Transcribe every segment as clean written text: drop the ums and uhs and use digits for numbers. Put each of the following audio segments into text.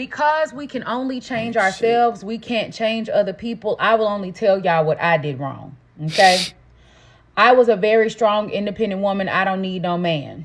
because we can only change ourselves, we can't change other people. I will only tell y'all what I did wrong. Okay? I was a very strong, independent woman. I don't need no man.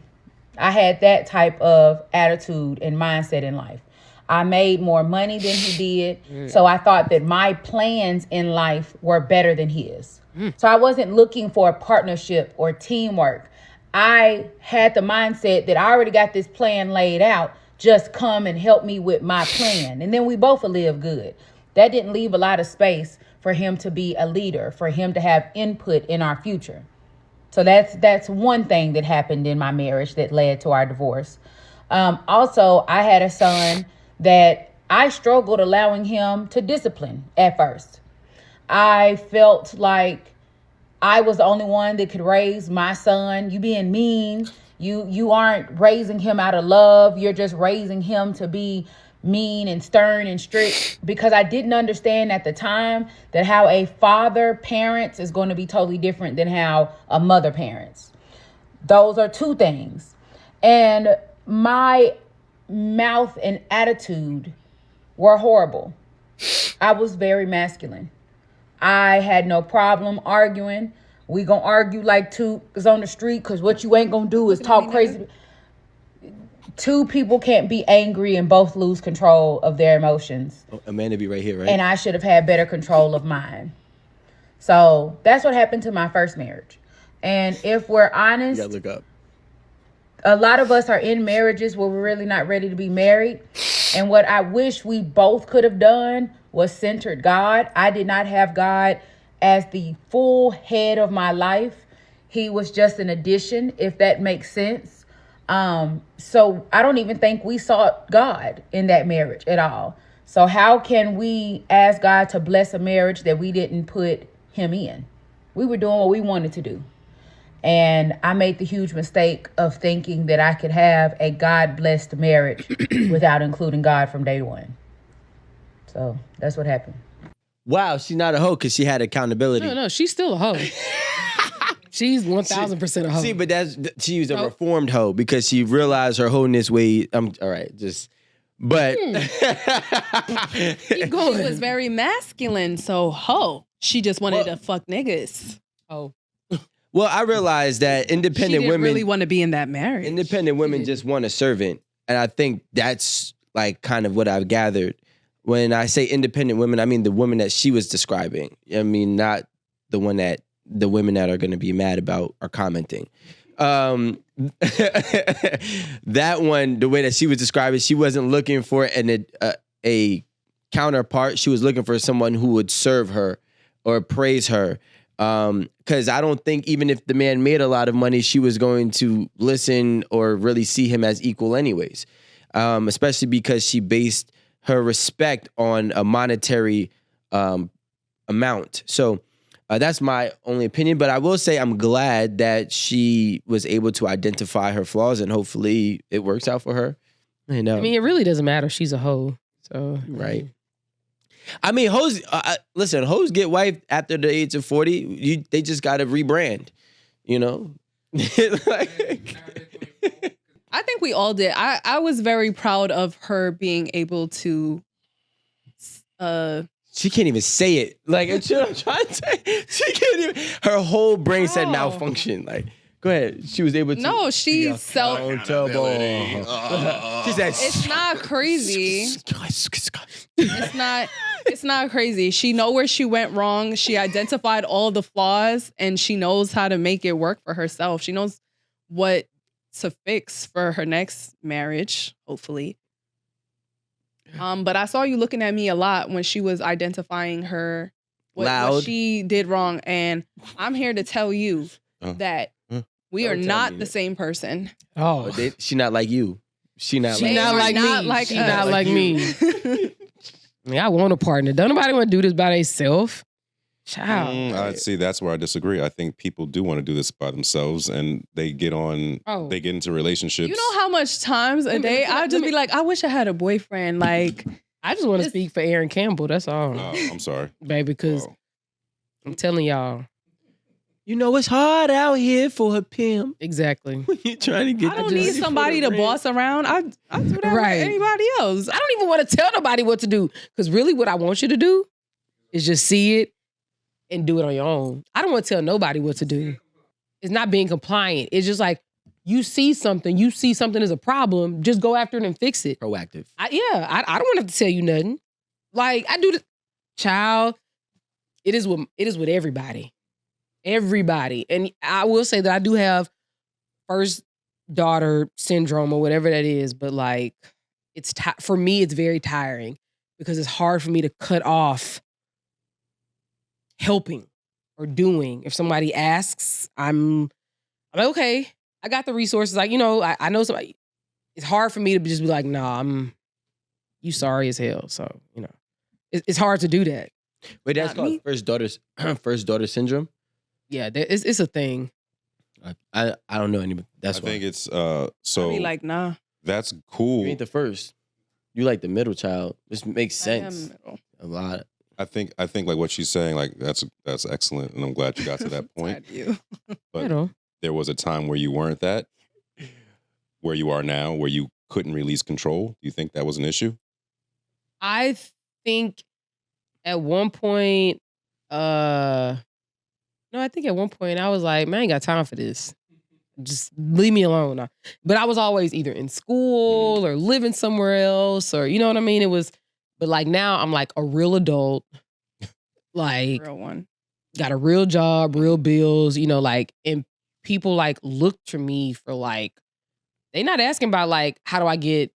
I had that type of attitude and mindset in life. I made more money than he did. So I thought that my plans in life were better than his. So I wasn't looking for a partnership or teamwork. I had the mindset that I already got this plan laid out. Just come and help me with my plan. And then we both will live good. That didn't leave a lot of space for him to be a leader, for him to have input in our future. So that's one thing that happened in my marriage that led to our divorce. Also, I had a son that I struggled allowing him to discipline at first. I felt like I was the only one that could raise my son. You being mean. You aren't raising him out of love. You're just raising him to be mean and stern and strict, because I didn't understand at the time that how a father parents is going to be totally different than how a mother parents. Those are two things. And my mouth and attitude were horrible. I was very masculine. I had no problem arguing. We gonna argue like two is on the street, because what you ain't gonna do is talk crazy. Two people can't be angry and both lose control of their emotions. Amanda be right here, right? And I should have had better control of mine. So that's what happened to my first marriage. And if we're honest, you gotta look up. A lot of us are in marriages where we're really not ready to be married. And what I wish we both could have done was centered God. I did not have God as the full head of my life. He was just an addition, if that makes sense. So I don't even think we sought God in that marriage at all. So how can we ask God to bless a marriage that we didn't put him in? We were doing what we wanted to do. And I made the huge mistake of thinking that I could have a God-blessed marriage without including God from day one. So that's what happened. Wow, she's not a hoe because she had accountability. No, she's still a hoe. She's 1,000% a hoe. See, but she was a reformed hoe because she realized her wholeness way. All right, but Keep going. She was very masculine, so hoe. She just wanted to fuck niggas. Oh. Well, I realized that independent women really want to be in that marriage. Independent women just want a servant, and I think that's like kind of what I've gathered. When I say independent women, I mean the woman that she was describing. I mean not the women that are going to be mad about or commenting. That one, the way that she was describing, she wasn't looking for a counterpart. She was looking for someone who would serve her or praise her. Because I don't think even if the man made a lot of money, she was going to listen or really see him as equal anyways. Especially because she based her respect on a monetary amount. So that's my only opinion. But I will say I'm glad that she was able to identify her flaws, and hopefully it works out for her. I mean, it really doesn't matter. She's a hoe. So right. I mean, hoes. Listen, hoes get wiped after the age of 40. They just got to rebrand. You know. I think we all did. I was very proud of her being able to. She can't even say it. Like, you know what I'm trying to say? She can't even. Her whole brain said malfunction. Like, go ahead. She was able to. No, she's accountable. She said, it's not crazy. It's not crazy. She know where she went wrong. She identified all the flaws, and she knows how to make it work for herself. She knows what to fix for her next marriage, hopefully. But I saw you looking at me a lot when she was identifying what she did wrong, and I'm here to tell you that we are not the same person. Oh, she not like you. She not like me. She not like me. I mean, I want a partner. Don't nobody want to do this by themselves. Child. I see. That's where I disagree. I think people do want to do this by themselves, and they get on. They get into relationships. You know how much times a day I just be like, I wish I had a boyfriend. Like, I just want to speak for Aaron Campbell. That's all. I'm sorry, baby, because I'm telling y'all, You know it's hard out here for a pimp Exactly. when you're trying to get. I don't the need pussy for somebody the to rent. boss around. I do that Right. with anybody else. I don't even want to tell nobody what to do because really what I want you to do is just see it and do it on your own. I don't want to tell nobody what to do. It's not being compliant. It's just like you see something as a problem, just go after it and fix it. Proactive. I don't want to have to tell you nothing. Like I do the child. It is with everybody. Everybody. And I will say that I do have first daughter syndrome or whatever that is, but like for me, it's very tiring because it's hard for me to cut off helping or doing. If somebody asks, I'm like, okay, I got the resources. Like, I know somebody. It's hard for me to just be like, nah, you sorry as hell. So, it's hard to do that. Wait, that's Not called me. first daughter syndrome. Yeah, it's a thing. I don't know anybody. That's I why. think it's I so be like, nah. that's You cool. ain't the first. You like the middle child. This makes I am sense. middle. A lot. I think like what she's saying, like that's excellent, and I'm glad you got to that point. Tired of you. But there was a time where you weren't that, where you are now, where you couldn't release control. Do you think that was an issue? I think at one point, I think at one point I was like, man, I ain't got time for this. Just leave me alone. But I was always either in school or living somewhere else or, you know what I mean? But like now I'm like a real adult, like Real one. got a real job, real bills, like, and people like look to me for like, they not asking about like, how do I get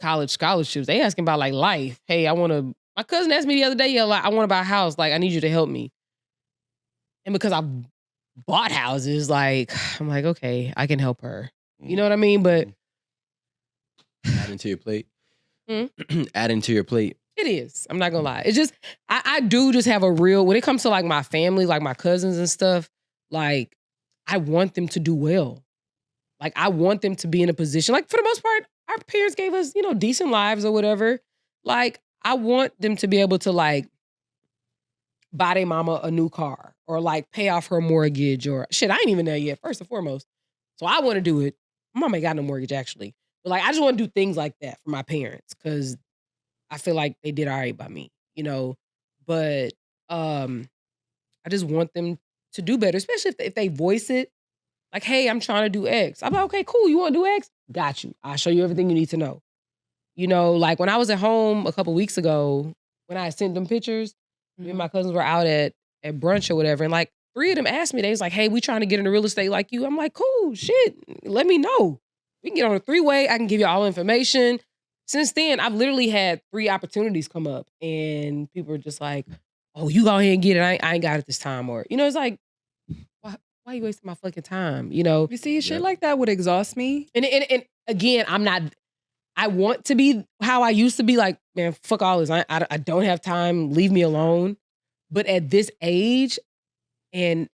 college scholarships? They asking about like life. Hey, my cousin asked me the other day, like, I want to buy a house. Like, I need you to help me. And because I bought houses, like, I'm like, okay, I can help her. You know what I mean? But Adding to your plate. Hmm? Adding to your plate. it is. I'm not gonna lie. It's just, I do just have a real, when it comes to like my family, like my cousins and stuff, like, I want them to do well. Like, I want them to be in a position, like, for the most part, our parents gave us, decent lives or whatever. Like, I want them to be able to, like, buy their mama a new car or, like, pay off her mortgage or, shit, I ain't even there yet, first and foremost. So I want to do it. My mama ain't got no mortgage, actually. But, like, I just want to do things like that for my parents because I feel like they did all right by me, But I just want them to do better, especially if they voice it. Like, hey, I'm trying to do X. I'm like, okay, cool. You want to do X? Got you. I'll show you everything you need to know. Like when I was at home a couple weeks ago, when I sent them pictures, me and my cousins were out at brunch or whatever. And like 3 of them asked me, they was like, hey, we trying to get into real estate like you. I'm like, cool, shit. Let me know. We can get on a 3-way. I can give you all information. Since then, I've literally had 3 opportunities come up and people are just like, oh, you go ahead and get it. I ain't got it this time. Or, it's like, why are you wasting my fucking time? You see, shit like that would exhaust me. And again, I want to be how I used to be. Like, man, fuck all this. I don't have time. Leave me alone. But at this age and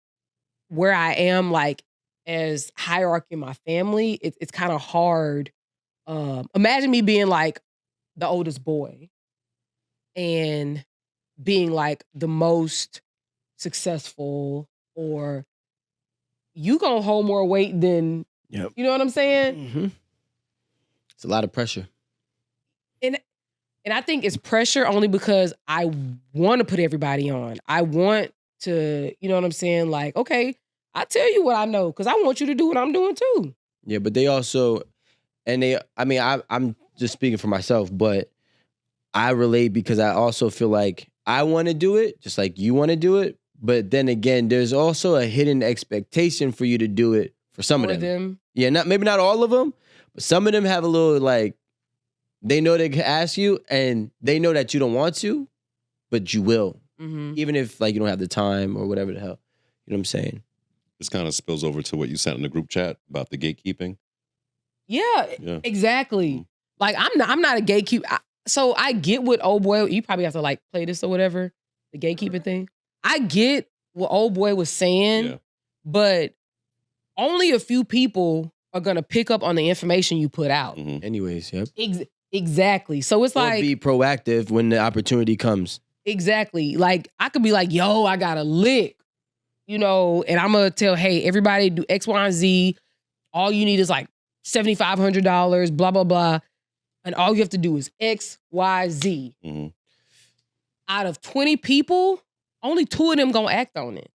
where I am, like, as hierarchy in my family, it's kind of hard. Imagine me being like the oldest boy and being like the most successful, or you gonna hold more weight than, Yep. you know what I'm saying? Mm-hmm. It's a lot of pressure. And I think it's pressure only because I want to put everybody on. I want to, you know what I'm saying? Like, okay, I tell you what I know because I want you to do what I'm doing too. Yeah, but they also, I'm just speaking for myself, but I relate because I also feel like I want to do it just like you want to do it. But then again, there's also a hidden expectation for you to do it for some of them. Yeah, maybe not all of them, but some of them have a little like, they know they can ask you and they know that you don't want to, but you will. Mm-hmm. Even if like you don't have the time or whatever the hell. You know what I'm saying? This kind of spills over to what you sent in the group chat about the gatekeeping. Yeah, exactly. Like I'm not a gatekeeper. So I get what old boy, you probably have to like play this or whatever, the gatekeeping thing. I get what old boy was saying, but only a few people are gonna pick up on the information you put out. Mm-hmm. Anyways, yep. Exactly. So it's Or like, be proactive when the opportunity comes. exactly. Like I could be like, yo, I got a lick. you know, and I'm gonna tell, hey, everybody do X, Y, and Z. All you need is like $7,500, blah, blah, blah. And all you have to do is X, Y, Z. Mm-hmm. Out of 20 people, only 2 of them gonna act on it.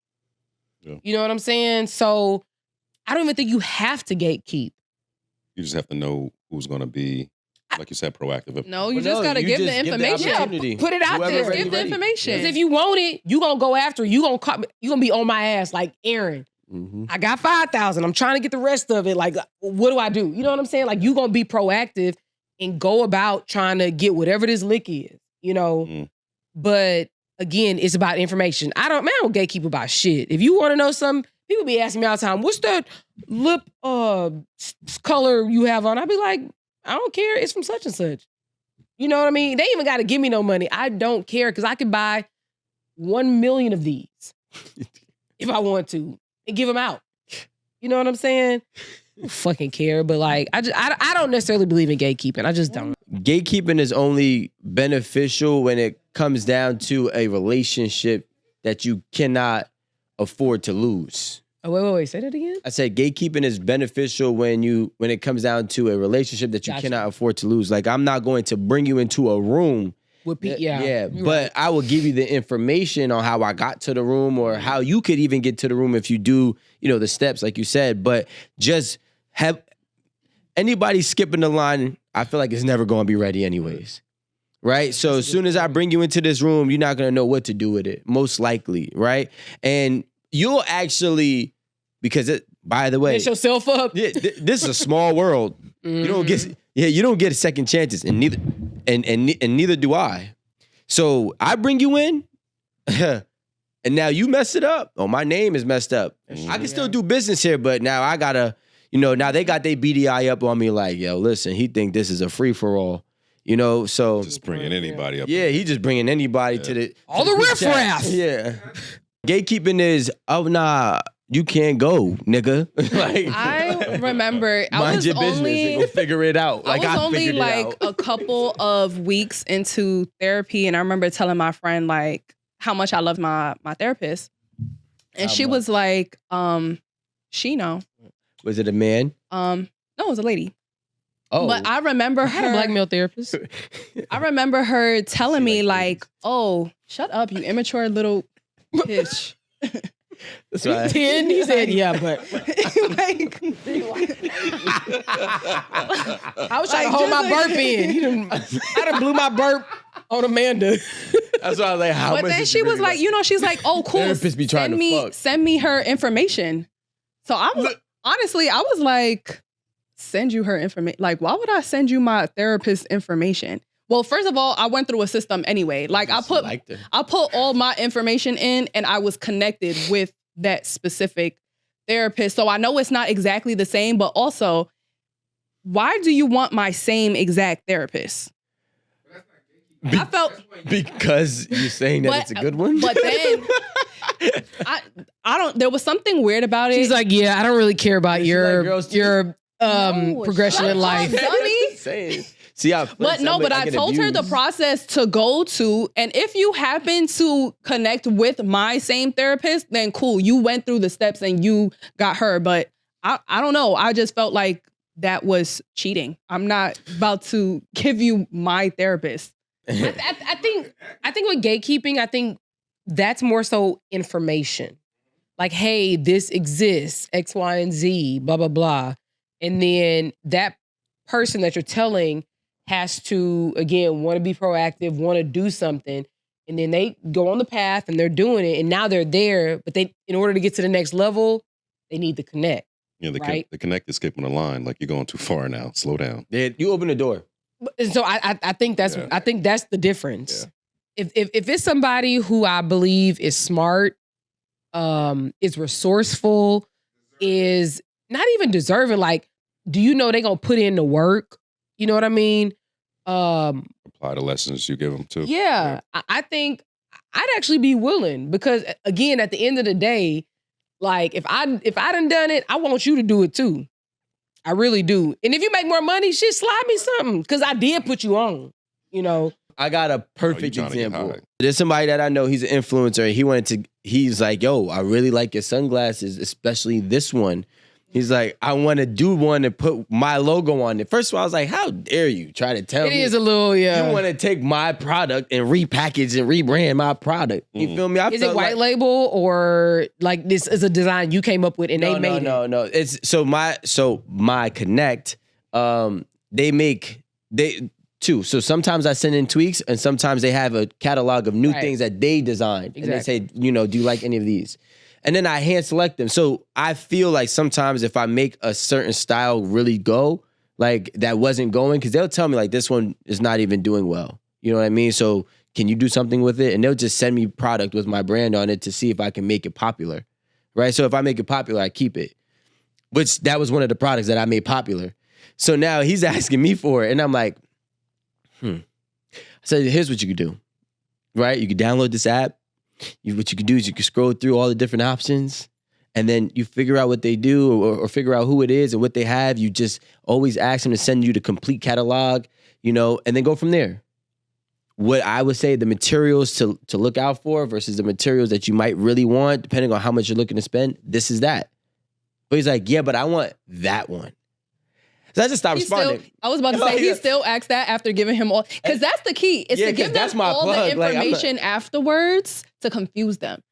Yeah. You know what I'm saying? So I don't even think you have to gatekeep. You just have to know who's going to be, like you said, proactive. No, you Well, just no, gotta you give just the give the information. opportunity. Put it out Whoever there. ready, Give the ready. information. Because if you want it, you gonna go after it. You gonna be on my ass like, Aaron, Mm-hmm. I got 5,000. I'm trying to get the rest of it. Like, what do I do? You know what I'm saying? Like, you gonna be proactive and go about trying to get whatever this lick is, you know? Mm. But again, it's about information. I don't gatekeep about shit. If you want to know something, people be asking me all the time, what's that lip color you have on? I'd be like, I don't care. It's from such and such. You know what I mean? They ain't even got to give me no money. I don't care because I could buy 1 million of these if I want to and give them out. You know what I'm saying? I don't fucking care, but like I don't necessarily believe in gatekeeping. I just don't. Gatekeeping is only beneficial when it comes down to a relationship that you cannot afford to lose. Oh, wait. Say that again? I said gatekeeping is beneficial when it comes down to a relationship that you Gotcha. cannot afford to lose. Like, I'm not going to bring you into a room. Yeah. But I will give you the information on how I got to the room or how you could even get to the room if you do, the steps like you said. But just have anybody skipping the line, I feel like it's never going to be ready anyways. Right? So as soon as I bring you into this room, you're not going to know what to do with it, most likely, right? And you'll actually, because by the way, Mess yourself up. this is a small world. You don't get second chances, and neither do I. So I bring you in, and now you mess it up. Oh, my name is messed up. I can still do business here, but now I gotta, now they got their BDI up on me like, yo, listen, he think this is a free for all, So Just bringing anybody up. yeah, he just bringing anybody to the All the group chat. riffraff. Yeah, gatekeeping is nah. You can't go, nigga. Like, I remember I mind was your business only and go figure it out. Like, I was only figured it like out. a couple of weeks into therapy, and I remember telling my friend like how much I loved my therapist, and How she much? was like, she know, Was it a man? no, it was a lady. Oh, But I remember I had a black her. male therapist. I remember her telling See, me like, like, "Oh, shut up, you immature little bitch." that's right. 10? He said, yeah, but Like, I was trying to hold my burp in. I done blew my burp on Amanda. That's why I was like, how but much then is she it was really like, she's like, "Oh, cool. Therapists be trying to fuck." Send me her information." So I was honestly, I was like, "Send you her information? Like, why would I send you my therapist's information?" Well, first of all, I went through a system anyway. Like, I put all my information in, and I was connected with that specific therapist. So I know it's not exactly the same, but also, why do you want my same exact therapist? I felt because you're saying that it's a good one. But then I don't. There was something weird about it. She's like, yeah, I don't really care about She like girls too? your No, progression shut in life. up, dummy. Saying. See, But I told her the process to go to, and if you happen to connect with my same therapist, then cool, you went through the steps and you got her. But I don't know. I just felt like that was cheating. I'm not about to give you my therapist. I think with gatekeeping, I think that's more so information. Like, hey, this exists, X, Y, and Z, blah, blah, blah. And then that person that you're telling has to, again, want to be proactive, want to do something. And then they go on the path and they're doing it. And now they're there. But in order to get to the next level, they need to connect. Yeah, right? the connect is skipping the line. Like, you're going too far now. Slow down. You open the door. And so I think that's Yeah. I think that's the difference. If it's somebody who I believe is smart, is resourceful, is not even deserving, like, do you know they gonna put in the work? You know what I mean? Apply the lessons you give them too. Yeah. I think I'd actually be willing because, again, at the end of the day, like, if I done it, I want you to do it too. I really do. And if you make more money, shit, slide me something because I did put you on, I got a perfect trying to get example. high. There's somebody that I know, he's an influencer. He's like, yo, I really like your sunglasses, especially this one. He's like, I want to do one and put my logo on it. First of all, I was like, how dare you try to tell me It is a little, yeah. you want to take my product and repackage and rebrand my product. You feel me? Is it white label or like this is a design you came up with and they made it? No. It's so my Connect, they two. So sometimes I send in tweaks and sometimes they have a catalog of new things that they designed. And they say, do you like any of these? And then I hand select them. So I feel like sometimes if I make a certain style really go, like that wasn't going, because they'll tell me like this one is not even doing well. You know what I mean? So can you do something with it? And they'll just send me product with my brand on it to see if I can make it popular. Right? So if I make it popular, I keep it. Which that was one of the products that I made popular. So now he's asking me for it. And I'm like, I said, here's what you could do. Right? You could download this app. What you can do is you can scroll through all the different options and then you figure out what they do or figure out who it is and what they have. You just always ask them to send you the complete catalog, and then go from there. What I would say the materials to look out for versus the materials that you might really want, depending on how much you're looking to spend, this is that. But he's like, yeah, but I want that one. So I just stopped responding. I was about to say, he still asked that after giving him all, because that's the key. Is to give them all the information afterwards to confuse them.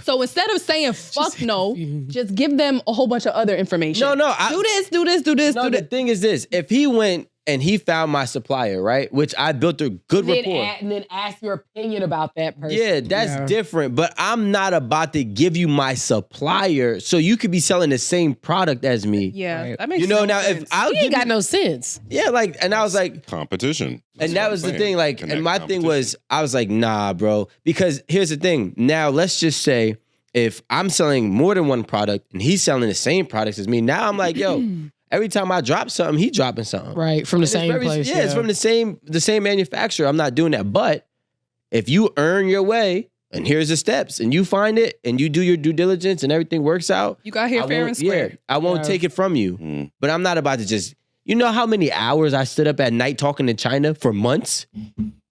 So instead of saying fuck no, just give them a whole bunch of other information. No. Do this. No, the thing is this. If he went and he found my supplier, right, which I built a good rapport. And then ask your opinion about that person. Yeah, that's different. But I'm not about to give you my supplier so you could be selling the same product as me. Yeah, that makes sense. Now if I'll he ain't got no sense. Yeah, like, and I was like, competition. And that was the thing, like, and my thing was, I was like, nah, bro. Because here's the thing. Now, let's just say if I'm selling more than one product and he's selling the same products as me, now I'm like, yo, every time I drop something, he dropping something. Right, from the same place. Yeah, it's from the same manufacturer. I'm not doing that. But if you earn your way, and here's the steps, and you find it, and you do your due diligence, and everything works out. You got here fair and square. Yeah, I won't take it from you. But I'm not about to just, you know how many hours I stood up at night talking to China for months?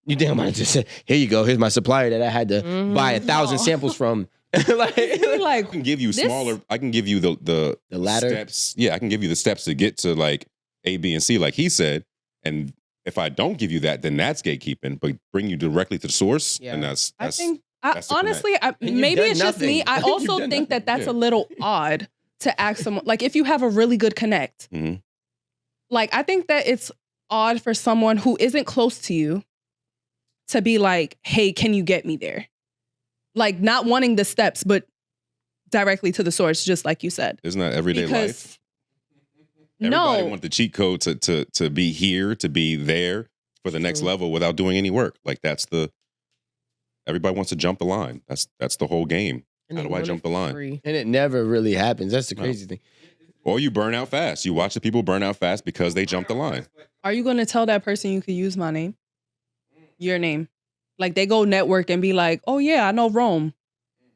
You think I'm about to just say, here you go, here's my supplier that I had to buy 1,000 samples from. Like, I can give you smaller. I can give you the ladder steps. Yeah, I can give you the steps to get to like A, B, and C, like he said. And if I don't give you that, then that's gatekeeping. But bring you directly to the source, and that's I think that's the honestly, you've maybe done it's just me. nothing. I also think that's a little odd to ask someone. Like if you have a really good connect, like I think that it's odd for someone who isn't close to you to be like, "Hey, can you get me there?" Like not wanting the steps, but directly to the source, just like you said. Isn't that everyday life? Everybody want the cheat code to be here, to be there for the next level without doing any work. Like everybody wants to jump the line. That's the whole game. How do I jump the line? And it never really happens. That's the crazy thing. Or you burn out fast. You watch the people burn out fast because they jump the line. Are you going to tell that person you could use my name? Your name. Like they go network and be like, oh yeah, I know Rome.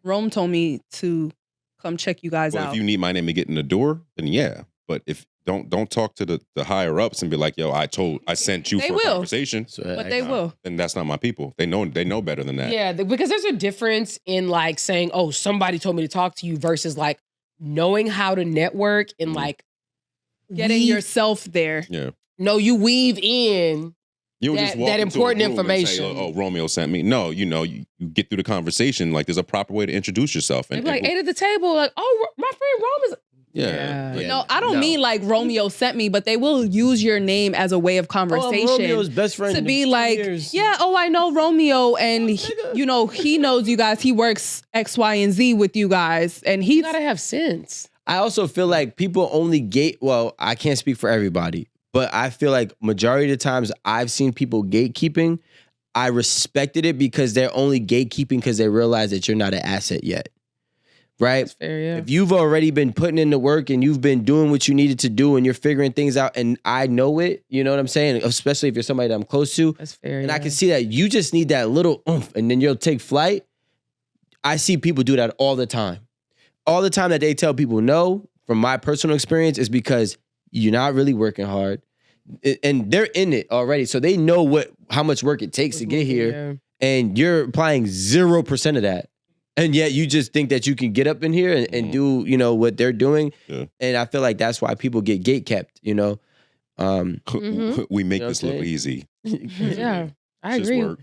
Rome told me to come check you guys out. If you need my name to get in the door, then yeah. But if don't talk to the higher ups and be like, yo, I sent you for a conversation. But they will. Then that's not my people. They know better than that. Yeah, because there's a difference in like saying, oh, somebody told me to talk to you versus like knowing how to network and like getting yourself there. Yeah. No, you weave in you that, just walk that into important a room information. And say, oh, Romeo sent me. No, you get through the conversation. Like there's a proper way to introduce yourself. And like ate at the table, like, oh, my friend Rome is. Yeah. No, I don't mean like Romeo sent me, but they will use your name as a way of conversation. Oh, Romeo's best friend to be like, yeah, oh, I know Romeo, and he knows you guys. He works X, Y, and Z with you guys, and he's gotta have sense. I also feel like people only well, I can't speak for everybody, but I feel like majority of the times I've seen people gatekeeping, I respected it because they're only gatekeeping because they realize that you're not an asset yet. Right? That's fair, yeah. If you've already been putting in the work and you've been doing what you needed to do and you're figuring things out and I know it, you know what I'm saying? Especially if you're somebody that I'm close to. That's fair. And I can see that you just need that little oomph and then you'll take flight. I see people do that all the time. All the time that they tell people no, from my personal experience, is because you're not really working hard. and they're in it already, so they know how much work it takes to get here, and you're applying 0% of that. And yet you just think that you can get up in here and do, what they're doing. Yeah. And I feel like that's why people get gate kept, We make this look easy. Yeah, I It's just agree. work.